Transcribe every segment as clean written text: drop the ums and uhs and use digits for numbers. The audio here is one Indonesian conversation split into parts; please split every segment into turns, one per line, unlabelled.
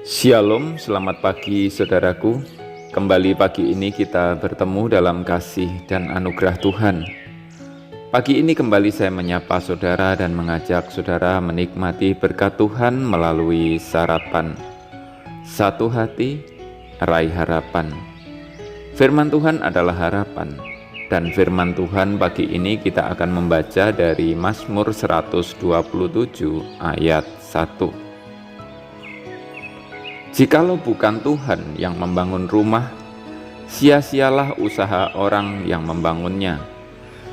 Shalom, selamat pagi saudaraku. Kembali pagi ini kita bertemu dalam kasih dan anugerah Tuhan. Pagi ini kembali saya menyapa saudara dan mengajak saudara menikmati berkat Tuhan melalui sarapan. Satu hati, raih harapan. Firman Tuhan adalah harapan. Dan firman Tuhan pagi ini kita akan membaca dari Mazmur 127 ayat 1. Jikalau bukan Tuhan yang membangun rumah, sia-sialah usaha orang yang membangunnya.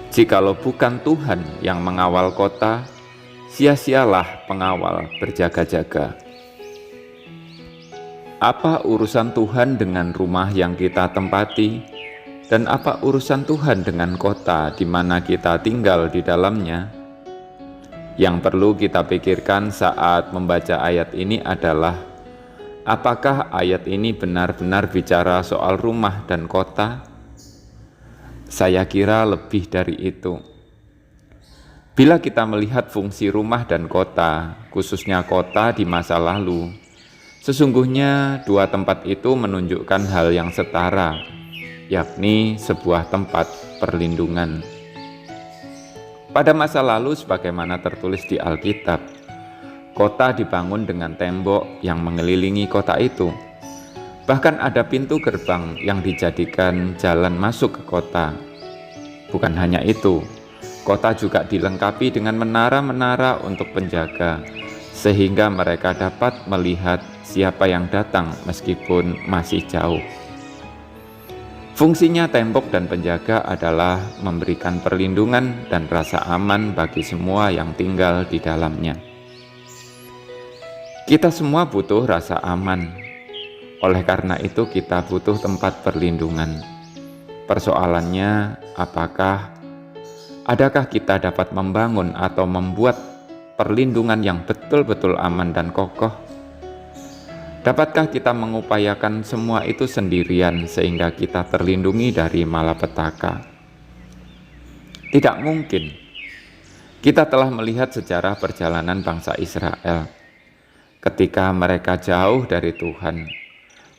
Jikalau bukan Tuhan yang mengawal kota, sia-sialah pengawal berjaga-jaga. Apa urusan Tuhan dengan rumah yang kita tempati, dan apa urusan Tuhan dengan kota di mana kita tinggal di dalamnya? Yang perlu kita pikirkan saat membaca ayat ini adalah apakah ayat ini benar-benar bicara soal rumah dan kota? Saya kira lebih dari itu. Bila kita melihat fungsi rumah dan kota, khususnya kota di masa lalu, sesungguhnya dua tempat itu menunjukkan hal yang setara, yakni sebuah tempat perlindungan. Pada masa lalu, sebagaimana tertulis di Alkitab, kota dibangun dengan tembok yang mengelilingi kota itu. Bahkan ada pintu gerbang yang dijadikan jalan masuk ke kota. Bukan hanya itu, kota juga dilengkapi dengan menara-menara untuk penjaga, sehingga mereka dapat melihat siapa yang datang meskipun masih jauh. Fungsinya tembok dan penjaga adalah memberikan perlindungan dan rasa aman bagi semua yang tinggal di dalamnya. Kita semua butuh rasa aman. Oleh karena itu kita butuh tempat perlindungan. Persoalannya, adakah kita dapat membangun atau membuat perlindungan yang betul-betul aman dan kokoh? Dapatkah kita mengupayakan semua itu sendirian sehingga kita terlindungi dari malapetaka? Tidak mungkin. Kita telah melihat sejarah perjalanan bangsa Israel. Ketika mereka jauh dari Tuhan,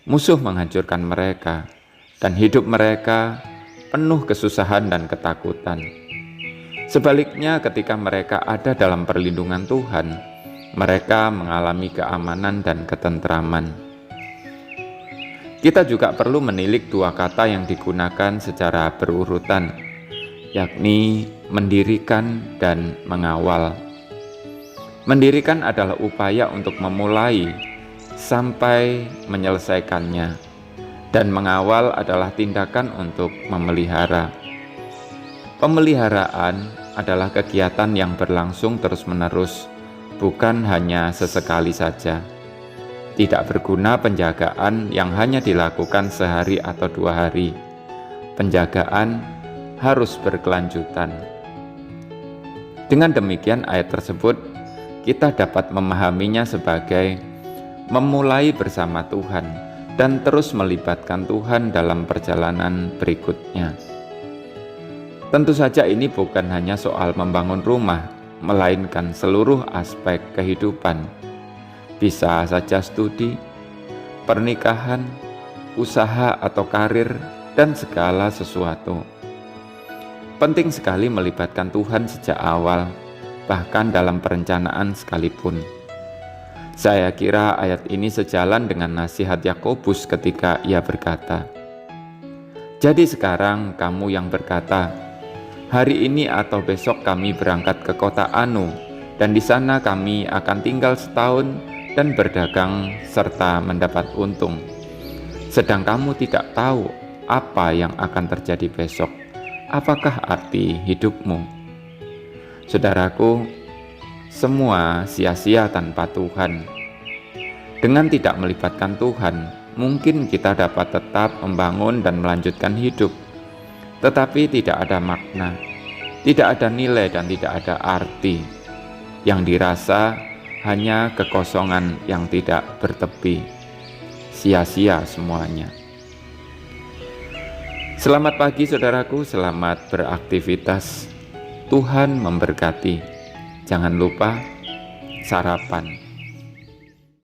musuh menghancurkan mereka, dan hidup mereka penuh kesusahan dan ketakutan. Sebaliknya, ketika mereka ada dalam perlindungan Tuhan, mereka mengalami keamanan dan ketentraman. Kita juga perlu menilik dua kata yang digunakan secara berurutan, yakni mendirikan dan mengawal. Mendirikan adalah upaya untuk memulai sampai menyelesaikannya, dan mengawal adalah tindakan untuk memelihara. Pemeliharaan adalah kegiatan yang berlangsung terus-menerus, bukan hanya sesekali saja. Tidak berguna penjagaan yang hanya dilakukan sehari atau 2 hari. Penjagaan harus berkelanjutan. Dengan demikian, ayat tersebut kita dapat memahaminya sebagai memulai bersama Tuhan dan terus melibatkan Tuhan dalam perjalanan berikutnya. Tentu saja ini bukan hanya soal membangun rumah, melainkan seluruh aspek kehidupan. Bisa saja studi, pernikahan, usaha atau karir, dan segala sesuatu. Penting sekali melibatkan Tuhan sejak awal, bahkan dalam perencanaan sekalipun. Saya kira ayat ini sejalan dengan nasihat Yakobus ketika ia berkata, "Jadi sekarang kamu yang berkata, hari ini atau besok kami berangkat ke kota Anu, dan di sana kami akan tinggal setahun dan berdagang serta mendapat untung. Sedang kamu tidak tahu apa yang akan terjadi besok. Apakah arti hidupmu?" Saudaraku, semua sia-sia tanpa Tuhan. Dengan tidak melibatkan Tuhan, mungkin kita dapat tetap membangun dan melanjutkan hidup, tetapi tidak ada makna, tidak ada nilai, dan tidak ada arti. Yang dirasa hanya kekosongan yang tidak bertepi. Sia-sia semuanya. Selamat pagi saudaraku, selamat beraktivitas. Tuhan memberkati. Jangan lupa sarapan.